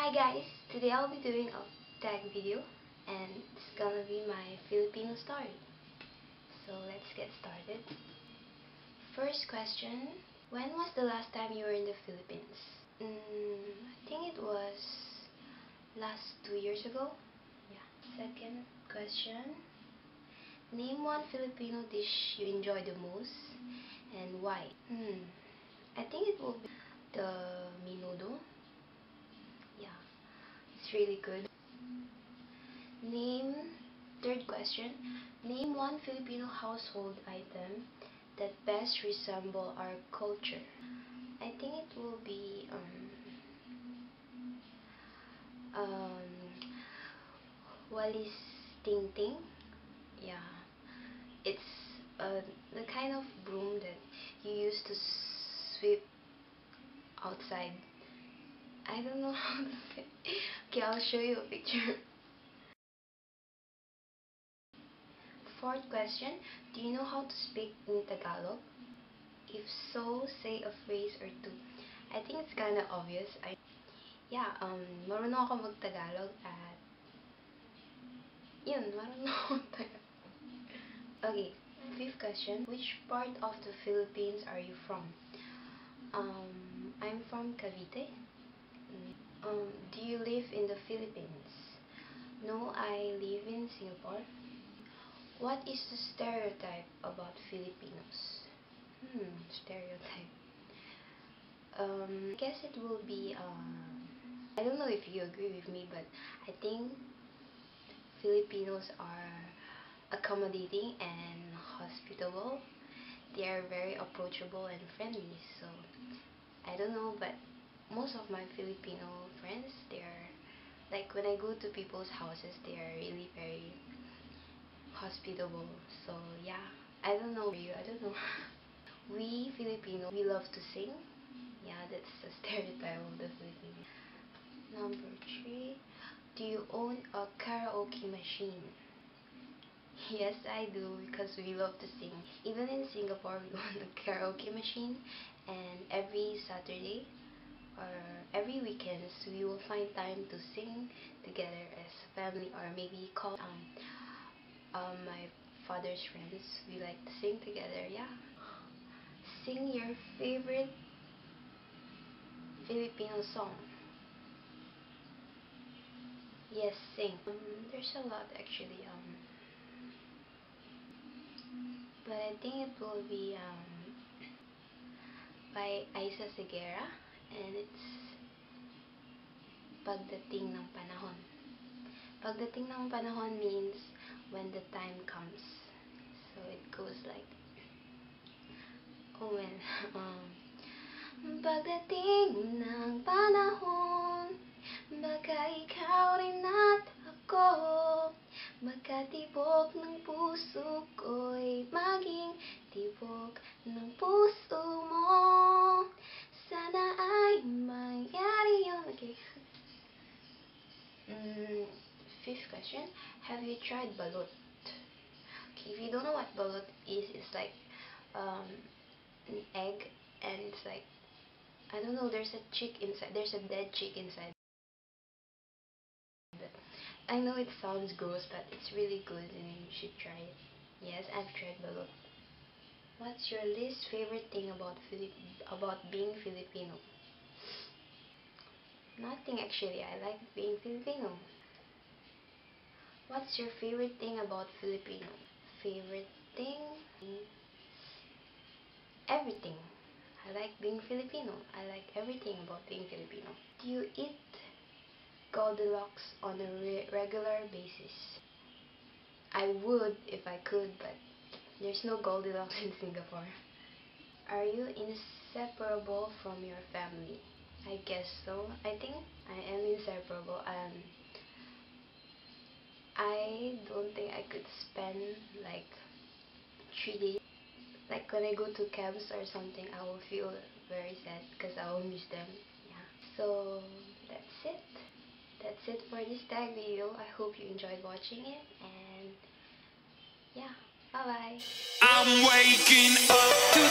Hi guys, today I'll be doing a tag video and it's gonna be my Filipino story. So let's get started. First question, when was the last time you were in the Philippines? I think it was last 2 years ago. Yeah. Second question, name one Filipino dish you enjoy the most and why? I think it will be the menudo. Yeah, it's really good. Third question, name one Filipino household item that best resemble our culture. I think it will be walis ting ting. Yeah, it's the kind of broom that you use to sweep outside. I don't know how to say. Okay, I'll show you a picture. Fourth question, do you know how to speak in Tagalog? If so, say a phrase or two. I think it's kinda obvious. Marunong ako mag-Tagalog at yun, marunong ako mag-Tagalog. Okay, fifth question, which part of the Philippines are you from? I'm from Cavite. Do you live in the Philippines? No, I live in Singapore. What is the stereotype about Filipinos? Stereotype. I guess it will be, I don't know if you agree with me, but I think Filipinos are accommodating and hospitable. They are very approachable and friendly, so I don't know, but most of my Filipino friends, they're like when I go to people's houses, they are really very hospitable. So yeah, I don't know you, I don't know. We Filipino, we love to sing. Yeah, that's the stereotype of the Filipino. Number 3, do you own a karaoke machine? Yes, I do, because we love to sing. Even in Singapore, we own a karaoke machine, and every Saturday or every weekends, we will find time to sing together as family, or maybe call my father's friends. We like to sing together, yeah. Sing your favorite Filipino song. Yes, sing. There's a lot actually. But I think it will be by Isa Segura, and it's Pagdating ng Panahon. Pagdating ng Panahon means when the time comes. So it goes like, oh well, Pagdating ng panahon, baka ikaw rin at ako, magkatibok ng puso ko'y maging tibok ng puso mo. Sana ay mangyari yun. Okay. Fifth question, have you tried balot? Okay, if you don't know what balot is, it's like an egg, and it's like, I don't know, there's a chick inside, there's a dead chick inside. But I know it sounds gross, but it's really good and you should try it. Yes, I've tried balot. What's your least favorite thing about being Filipino? Nothing actually, I like being Filipino. What's your favorite thing about Filipino? Favorite thing? Everything. I like being Filipino. I like everything about being Filipino. Do you eat Goldilocks on a regular basis? I would if I could, but there's no Goldilocks in Singapore. Are you inseparable from your family? I guess so. I think I am inseparable, and I don't think I could spend like 3 days. Like when I go to camps or something, I will feel very sad because I will miss them. Yeah. So that's it. That's it for this tag video. I hope you enjoyed watching it, and yeah, bye bye. I'm waking up to